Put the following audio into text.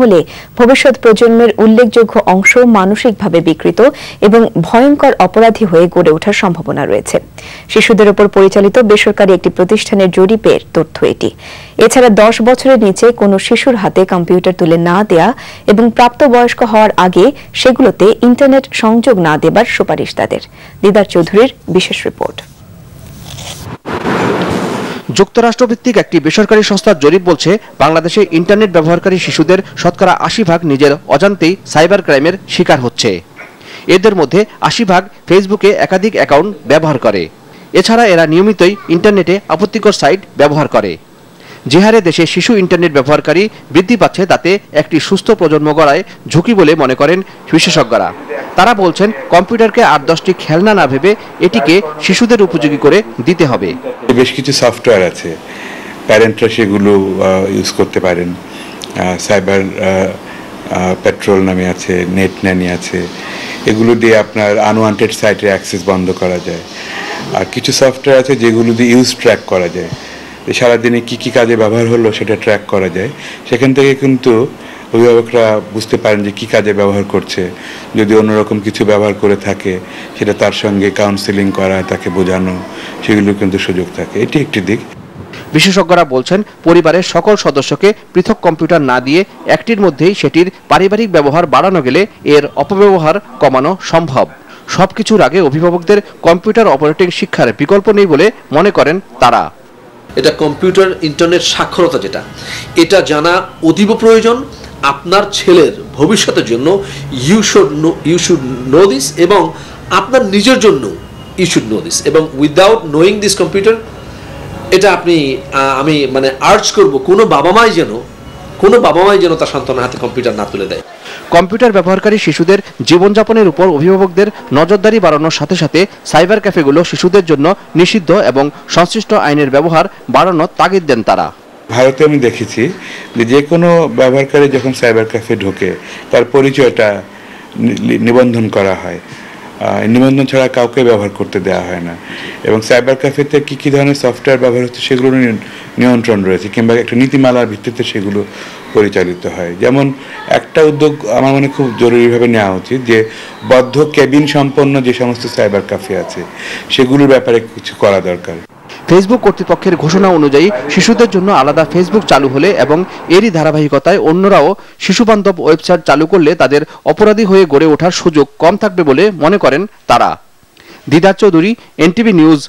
হলে ভবিষ্যৎ প্রজন্মের উল্লেখযোগ্য অংশ মানসিকভাবে বিকৃত এবং ভয়ঙ্কর অপরাধী হয়ে গড়ে ওঠার সম্ভাবনা রয়েছে। শিশুদের উপর পরিচালিত বেসরকারি একটি প্রতিষ্ঠানের জরিপের তথ্য এটি। এছাড়া 10 বছরের নিচে কোনো শিশুর হাতে কম্পিউটার তুলে না দেয়া এবং প্রাপ্তবয়স্ক হওয়ার আগে সেগুলোতে ইন্টারনেট সংযোগ না দেবার সুপারিশ তাদের। দিদার চৌধুরীর বিশেষ রিপোর্ট। যুক্তরাষ্ট্রভিত্তিক একটি বেসরকারি সংস্থার জরিপ বলছে, বাংলাদেশে ইন্টারনেট ব্যবহারকারী শিশুদের শতকরা 80% নিজের অজান্তেই সাইবার ক্রাইমের শিকার হচ্ছে। এদের মধ্যে 80% ফেসবুকে একাধিক অ্যাকাউন্ট ব্যবহার করে। এছাড়া এরা নিয়মিতই ইন্টারনেটে আপত্তিকর সাইট ব্যবহার করে। যে হারে দেশে শিশু ইন্টারনেট ব্যবহারকারী বৃদ্ধি পাচ্ছে, তাতে একটি সুস্থ প্রজন্ম গড়ায় ঝুঁকি বলে মনে করেন বিশেষজ্ঞরা। তারা বলছেন, কম্পিউটারকে 8-10টি খেলনা না ভেবে এটিকে শিশুদের উপযোগী করে দিতে হবে। বেশ কিছু সফটওয়্যার আছে, প্যারেন্টরা সেগুলো ইউজ করতে পারেন। সাইবার পেট্রোল নামে আছে, নেট ন্যানি আছে, এগুলো দিয়ে আপনার আনওয়ান্টেড সাইটের অ্যাক্সেস বন্ধ করা যায়। আর কিছু সফটওয়্যার আছে যেগুলো দিয়ে ইউজ ট্র্যাক করা যায়, সারাদিনে কি কি কাজে ব্যবহার হলো সেটা ট্র্যাক করা যায়। সেখান থেকে কিন্তু অভিভাবকরা বুঝতে পারেন যে কি কাজে ব্যবহার করছে। যদি অন্যরকম কিছু ব্যবহার করে থাকে, সেটা তার সঙ্গে কাউন্সেলিং করা, তাকে বোঝানো, সেগুলো কিন্তু সুযোগ থাকে। এটি একটি দিক। বিশেষজ্ঞরা বলছেন, পরিবারের সকল সদস্যকে পৃথক কম্পিউটার না দিয়ে একটির মধ্যেই সেটির পারিবারিক ব্যবহার বাড়ানো গেলে এর অপব্যবহার কমানো সম্ভব। সবকিছুর আগে অভিভাবকদের কম্পিউটার অপারেটিং শিক্ষার বিকল্প নেই বলে মনে করেন তারা। এটা কম্পিউটার ইন্টারনেট সাক্ষরতা, এটা জানা অতীব প্রয়োজন আপনার ছেলের ভবিষ্যতের জন্য। ইউ শুড নো দিস, এবং আপনার নিজের জন্য ইউ শুড নো দিস। এবং উইদাউট নোয়িং দিস কম্পিউটার, এটা আমি আর্জ করব কোনো বাবা মাই যেন তার সন্তানের হাতে কম্পিউটার না তুলে দেয়। কম্পিউটার ব্যবহারকারী শিশুদের জীবনযাপনের উপর অভিভাবকদের নজরদারি বাড়ানোর সাথে সাথে সাইবার ক্যাফেগুলো শিশুদের জন্য নিষিদ্ধ এবং সংশ্লিষ্ট আইনের ব্যবহার বাড়ানোর তাগিদ দেন তারা। ভারতে আমি দেখেছি যে কোনো ব্যবহারকারী যখন সাইবার ক্যাফে ঢোকে, তার পরিচয়টা নিবন্ধন করা হয়। নিবন্ধন ছাড়া কাউকে ব্যবহার করতে দেওয়া হয় না। এবং সাইবার ক্যাফেতে কী কী ধরনের সফটওয়্যার ব্যবহার হচ্ছে সেগুলো নিয়ন্ত্রণ রয়েছে, কিংবা একটা নীতিমালার ভিত্তিতে সেগুলো পরিচালিত হয়। যেমন একটা উদ্যোগ আমার মনে খুব জরুরিভাবে নেওয়া উচিত, যে বদ্ধ কেবিন সম্পন্ন যে সমস্ত সাইবার ক্যাফে আছে সেগুলোর ব্যাপারে কিছু করা দরকার। ফেসবুক কর্তৃপক্ষের ঘোষণা অনুযায়ী শিশুদের জন্য আলাদা ফেসবুক চালু হলে এবং এরই ধারাবাহিকতায় অন্যরাও শিশুবান্ধব ওয়েবসাইট চালু করলে তাদের অপরাধী হয়ে গড়ে ওঠার সুযোগ কম থাকবে বলে মনে করেন তারা। দিদার চৌধুরী, এনটিভি নিউজ,